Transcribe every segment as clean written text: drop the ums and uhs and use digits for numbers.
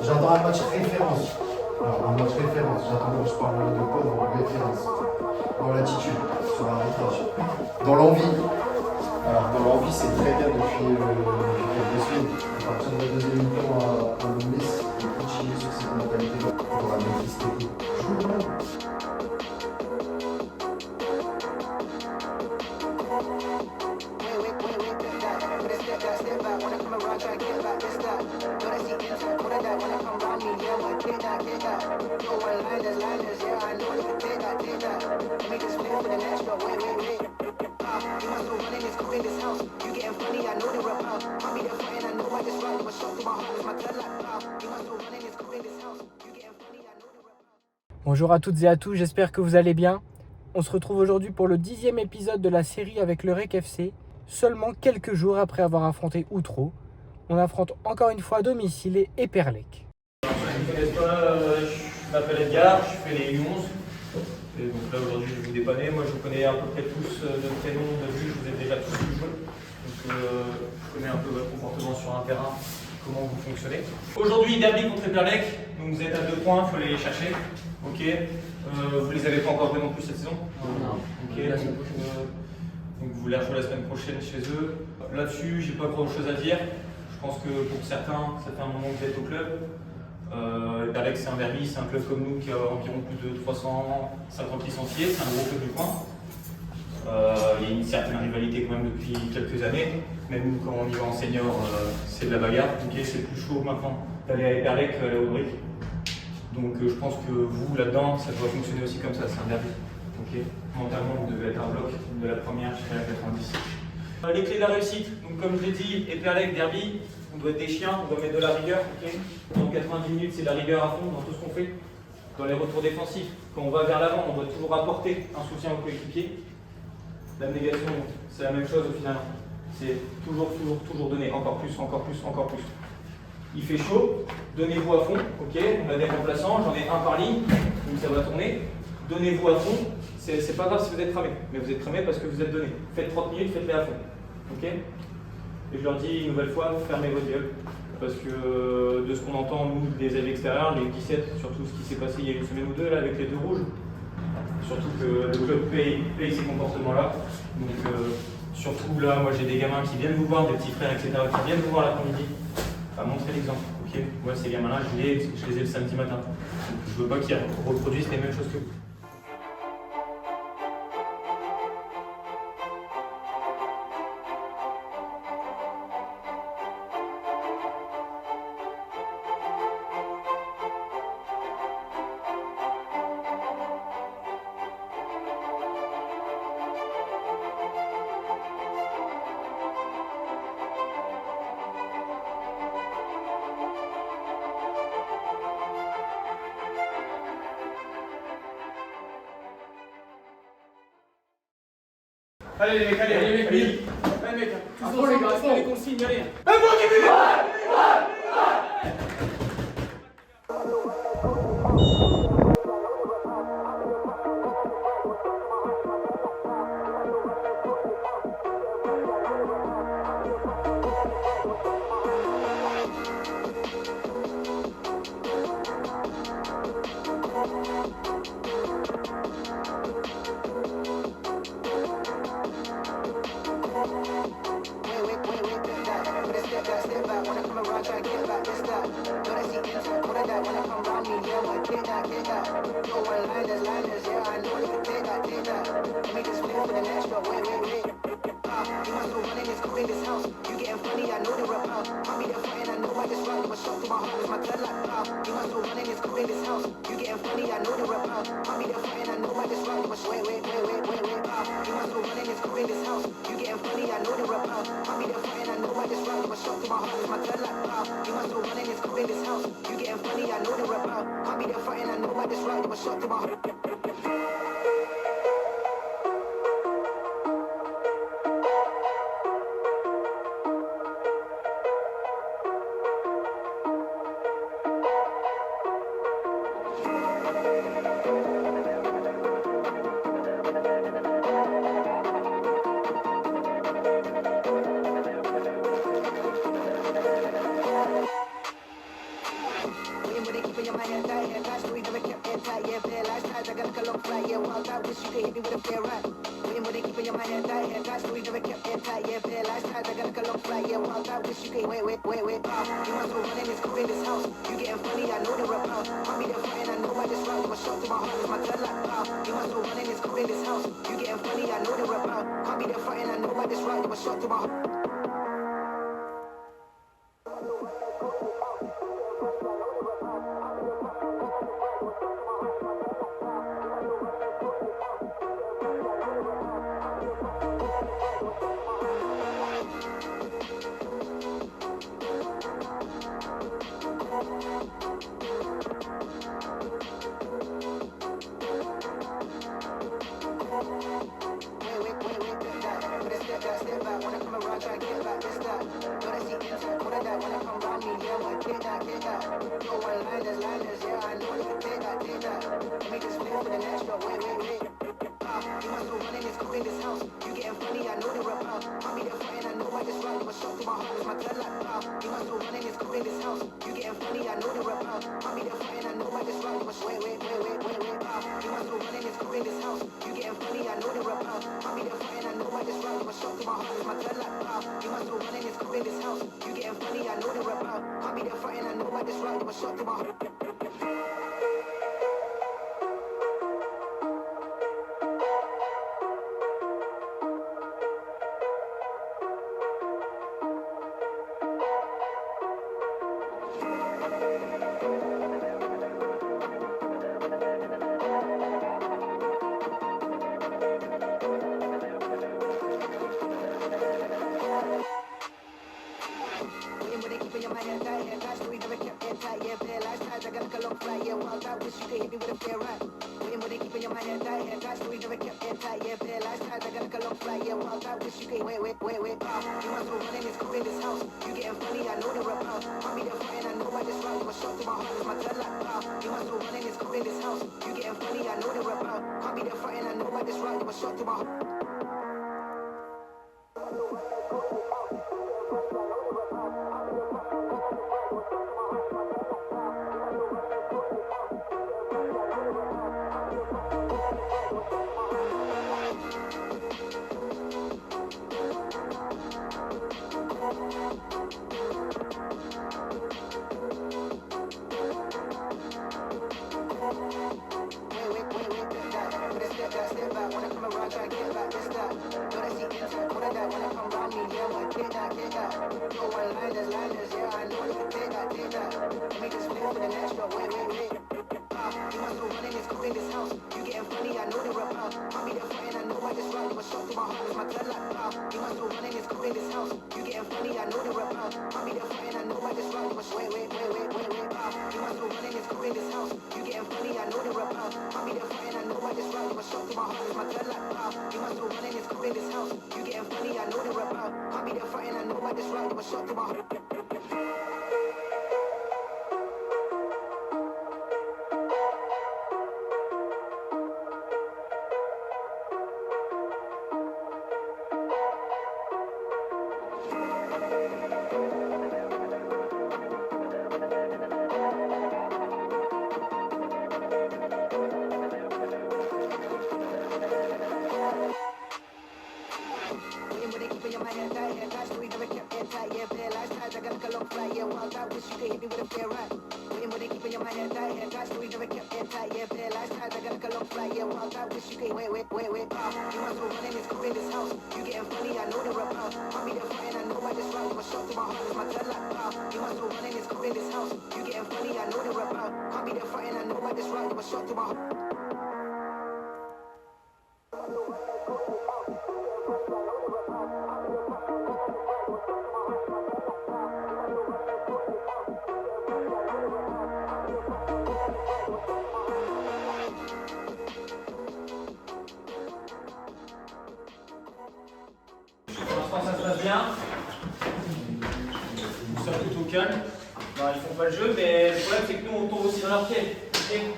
J'attends un match référence. Alors, un match référence, j'attends que je parle de quoi dans référence. Dans l'attitude, sur l'arbitrage. Dans l'envie. Alors, dans l'envie, c'est très bien depuis quelques semaines. À partir de la deuxième mi-temps à Louis, de continuer sur cette mentalité pour la maîtrise technique. Bonjour à toutes et à tous, j'espère que vous allez bien. On se retrouve aujourd'hui pour le 10e épisode de la série avec le REC FC, seulement quelques jours après avoir affronté Outreau. On affronte encore une fois domicile et Eperlec. Je ne connais pas, je m'appelle Edgar, je fais les U11. Et donc là aujourd'hui je vais vous dépanner. Moi je vous connais à peu près tous de prénom, de vue, je vous ai déjà tous vu jouer. Donc je connais un peu votre comportement sur un terrain, comment vous fonctionnez. Aujourd'hui derby contre Eperlec, donc vous êtes à 2 points, il faut aller les chercher. Ok. Vous les avez pas encore joués non plus cette saison? Non. Ok. Donc vous les rejouez la semaine prochaine chez eux. Là-dessus, j'ai pas grand chose à dire. Je pense que pour certains, ça fait un moment que vous êtes au club. Eperlec, c'est un derby, c'est un club comme nous qui a environ plus de 350 licenciés, c'est un gros club du coin. Il y a une certaine rivalité quand même depuis quelques années. Même nous, quand on y va en senior, c'est de la bagarre. Okay, c'est plus chaud maintenant d'aller à Eperlec qu'aller au Brick. Donc je pense que vous, là-dedans, ça doit fonctionner aussi comme ça, c'est un derby. Okay. Mentalement, vous devez être un bloc de la première jusqu'à la 90. Les clés de la réussite, donc comme je l'ai dit, Eperlec, derby, on doit être des chiens, on doit mettre de la rigueur. Okay. Dans 90 minutes, c'est de la rigueur à fond dans tout ce qu'on fait. Dans les retours défensifs, quand on va vers l'avant, on doit toujours apporter un soutien aux coéquipiers. L'abnégation, c'est la même chose au final. C'est toujours donner, encore plus. Il fait chaud, donnez-vous à fond, ok, on a des remplaçants, j'en ai un par ligne, donc ça va tourner. Donnez-vous à fond, c'est pas grave si vous êtes cramé, mais vous êtes cramé parce que vous êtes donné. Faites 30 minutes, faites-les à fond, ok. Et je leur dis une nouvelle fois, fermez votre gueule, parce que de ce qu'on entend, nous, des avis extérieurs, les 17, surtout ce qui s'est passé il y a une semaine ou deux là, avec les 2 rouges, surtout que le club paye ces comportements-là. Donc surtout là, moi j'ai des gamins qui viennent vous voir, des petits frères, etc., qui viennent vous voir l'après-midi. À montrer l'exemple. Ok. Moi, ces gamins-là, je les ai le samedi matin. Donc, je veux pas qu'ils reproduisent les mêmes choses que vous. Allez les mecs, allez, tous ensemble, les gars, les consignes, allez. wild out, wish you could hit me with a fair ride. Waiting with it, keeping your mind head tight, story never kept airtight, yeah, fair lifestyle, I got like a long flight, yeah, wild out, wish you could wait, you want to run in this cool in this house, you getting funny, I know the rap out, I'll be there fighting, I know I just round, but shot to my heart, my blood like pow, you want to run in this cool in this house, you getting funny, I know the rap out, I'll be there fighting, I know I just round, but shot to my heart. Step back, when I come around, try to get back, this that. Know that she inside, know that when I come around me, yeah, wanna get that. No one-liners, yeah, I know you can take that. Let me just live for the next, but wait. You must go running this cool in this house. You getting funny, I know the rap out. I'll be there fighting, I know I just round, but shot to my heart, my blood like pow. You must go running this cool in this house. You getting funny, I know the rap out. I'll be there fighting, I know I just round, but wait. You must go running this cool in this house. You getting funny, I know the rap out. I'll be there fighting, I know I just round, but shot to my heart, my blood like pow. You must go running this cool in this house. You getting funny, I know the rap out. I'll be there fighting, I know I just round, but shot to my heart. Ça se passe bien. Ils sont plutôt calmes. Non, ils font pas le jeu, mais le problème c'est que nous on tombe aussi dans leur pied. Okay,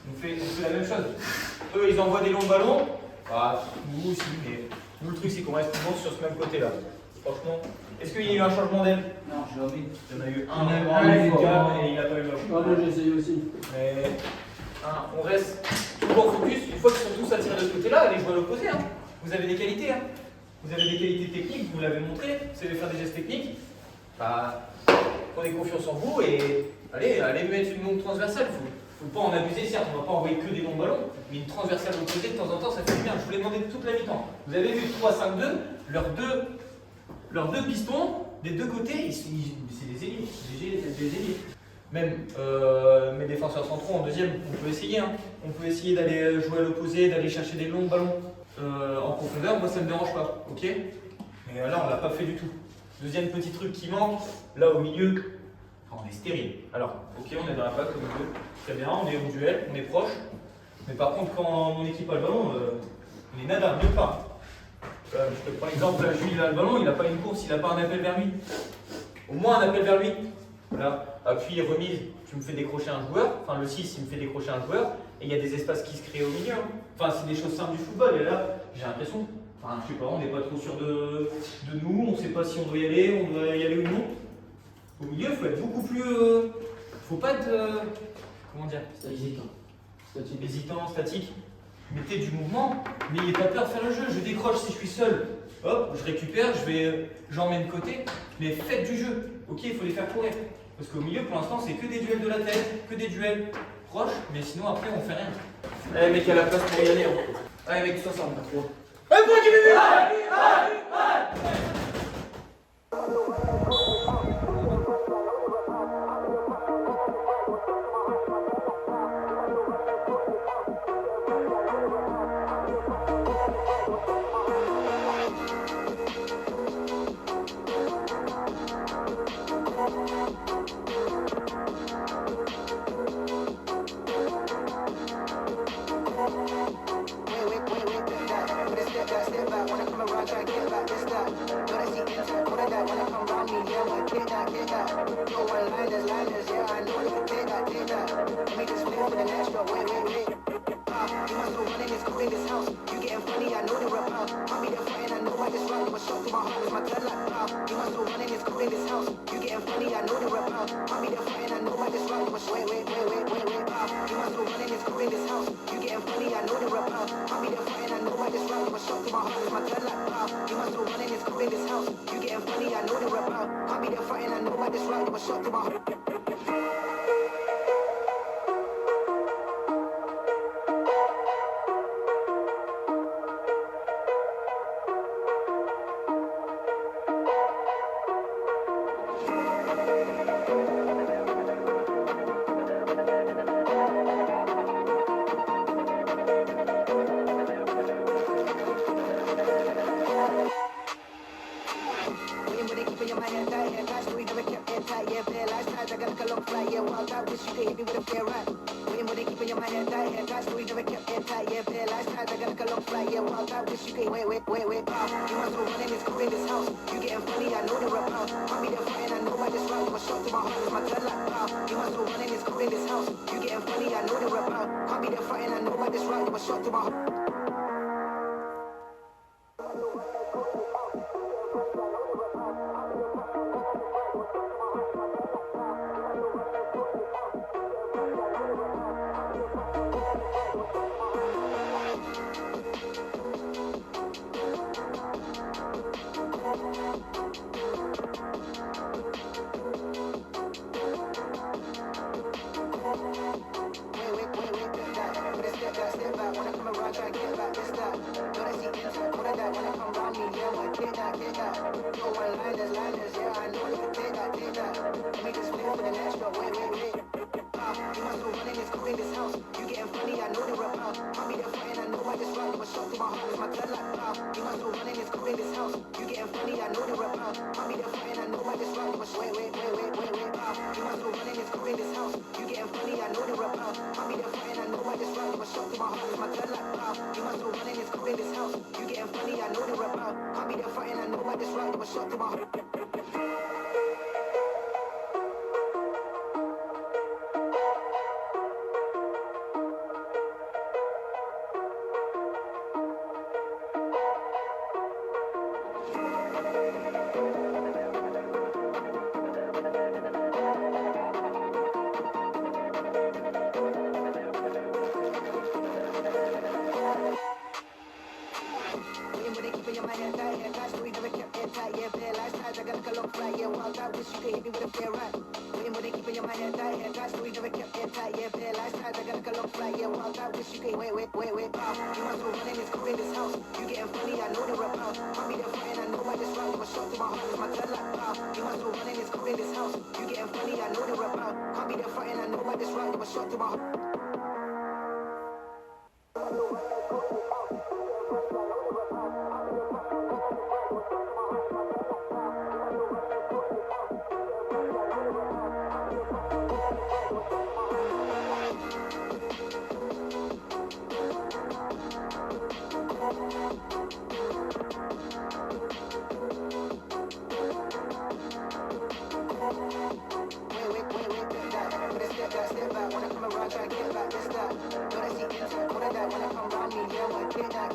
on fait la même chose. Eux ils envoient des longs ballons. Ah, nous aussi, mais nous le truc c'est qu'on reste toujours sur ce même côté là. Franchement, est-ce qu'il y a eu un changement d'aile? Non, j'ai envie. Il y en a eu un et il n'a pas eu le Ah, moi j'ai essayé aussi. Mais Hein, on reste toujours focus. Une fois qu'ils sont tous attirés de ce côté-là, allez jouer à l'opposé. Hein. Vous avez des qualités. Hein. Vous avez des qualités techniques, vous l'avez montré. Vous savez faire des gestes techniques. Bah, prenez confiance en vous et allez mettre une longue transversale. Faut pas en abuser, certes, on ne va pas envoyer que des longs ballons, mais une transversale opposée de temps en temps, ça fait du bien. Je vous l'ai demandé toute la mi-temps. Vous avez vu 3-5-2, leurs deux pistons, des deux côtés, c'est des ailiers, des ailiers. Même mes défenseurs centraux en deuxième, on peut essayer. Hein. On peut essayer d'aller jouer à l'opposé, d'aller chercher des longs ballons en profondeur. Moi, ça ne me dérange pas, ok? Mais là, on ne l'a pas fait du tout. Deuxième petit truc qui manque, là au milieu, on est stérile. Alors, ok, on est dans la patte au milieu, très bien, on est au duel, on est proche. Mais par contre, quand mon équipe a le ballon, on est nada, nulle part. Je te prends l'exemple, là, Jules, il a le ballon, il n'a pas une course, il n'a pas un appel vers lui. Au moins un appel vers lui. Voilà, appui, remise, tu me fais décrocher un joueur, enfin le 6, il me fait décrocher un joueur, et il y a des espaces qui se créent au milieu. Enfin, c'est des choses simples du football, et là, j'ai l'impression, enfin, je sais pas, on n'est pas trop sûr de nous, on ne sait pas si on doit y aller ou non. Au milieu, il faut être beaucoup plus. Faut pas être. Comment dire? Hésitant, statique. Mettez du mouvement, n'ayez pas peur de faire le jeu. Je décroche si je suis seul. Hop, je récupère, j'emmène de côté. Mais faites du jeu. Ok, il faut les faire courir. Parce qu'au milieu, pour l'instant, c'est que des duels de la tête, que des duels proches. Mais sinon, après, on fait rien. Allez, mec, à la place pour y aller. Hein. Allez, mec, 60, pas trop. Allez, pour du bébé! your mind and tight, and tight, so we never kept it tight. Yeah, bad lifestyle, I gotta look right. Yeah, wild out, wish you could hit me with a fair right. Waiting with it, keeping your mind and tight, so we never kept it tight. Yeah, bad lifestyle, I gotta look right. Yeah, wild out, wish you could wait. You must go running this cool in this house. You getting funny, I know they're about. I'll be there fighting, I know I just rock. I'm a shot to my heart, it's my blood like wow. You must go running this cool in this house. You getting funny, I know they're about. I'll be there fighting, I know I just rock. I'm a shot to my heart. Step back, wanna come around, try to get back, this that. Know that she inside, know that wanna come around me, yeah, wanna get that.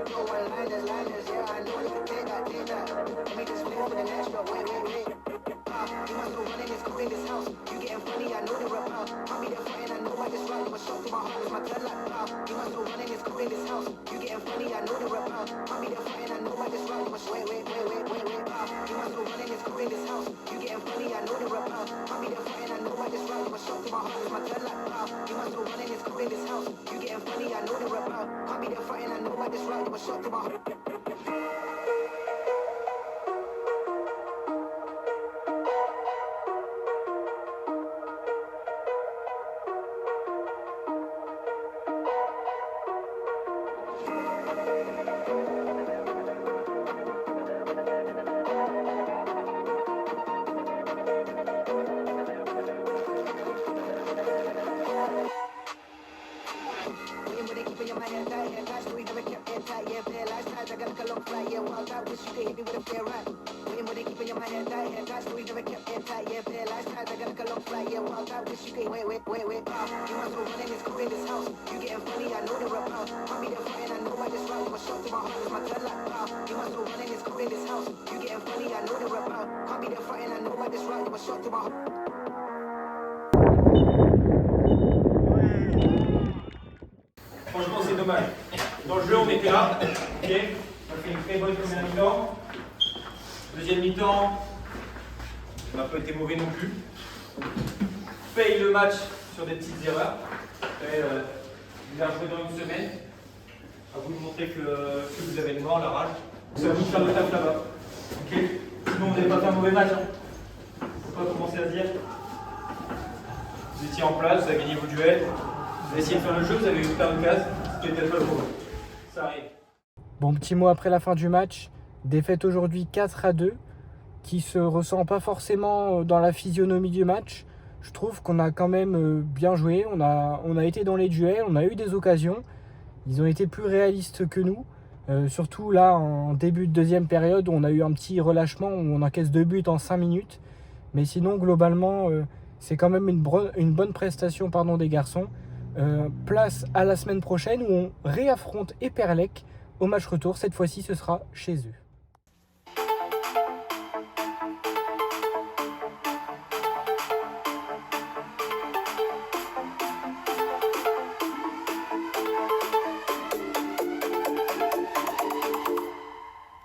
No one liners, yeah, I know you can take that. Let me just wait for the next drop, wait. You must go running this cool in this house. You getting funny, I know they're about. I'll be there fighting, I know I just rock. I'm a shot to my heart, it's my blood like wow. You must go running this cool in this house. You getting funny, I know they're about. I'll be there fighting, I know I just rock. I'm a wait. You must go running this cool in this house. You getting funny, I know they're about. I'll be there fighting, I know I just rock. I'm a shot to my heart, it's my blood like wow. You must go running this cool in this house. You getting funny, I know they're about. I'll be there fighting, I know I just rock. I'm a shot to my heart. Keeping your mind and tight, so we never kept it tight. Yeah, bad lifestyle, I gotta long flight. Yeah, wild out, wish you could hit me with a fair right. Waiting with it, keeping your mind and tight, so we never kept it tight. Yeah, bad lifestyle, I gotta long flight. Yeah, wild out, wish you could wait. You must go running this cool in this house. You getting funny, I know they're about. I'll be there fighting, I know I just rock. I'm a shot to my heart, it's my blood like wow. You must go running this cool in this house. You getting funny, I know they're about. I'll be there fighting, I know I just rock. I'm a shot to my heart. Franchement, c'est dommage. Dans le jeu, on était là. Ok. On a fait une très bonne première mi-temps. Deuxième mi-temps, on n'a pas été mauvais non plus. On paye le match sur des petites erreurs. Après, bien joué dans une semaine. À vous de montrer que vous avez le mort, la rage. C'est à vous de faire le taf là-bas. Ok. Sinon, vous n'avez pas fait un mauvais match. Faut pas commencer à se dire. Vous étiez en place, vous avez gagné vos duels. Vous avez essayé de faire le jeu, vous avez eu plein de cases, ce qui était pas le mauvais. Ça arrive. Bon, petit mot après la fin du match. Défaite aujourd'hui 4-2, qui se ressent pas forcément dans la physionomie du match. Je trouve qu'on a quand même bien joué, on a été dans les duels, on a eu des occasions. Ils ont été plus réalistes que nous. Surtout là, en début de deuxième période, où on a eu un petit relâchement, où on encaisse 2 buts en 5 minutes. Mais sinon, globalement, c'est quand même une bonne prestation des garçons. Place à la semaine prochaine où on réaffronte Eperlec au match retour. Cette fois-ci, ce sera chez eux.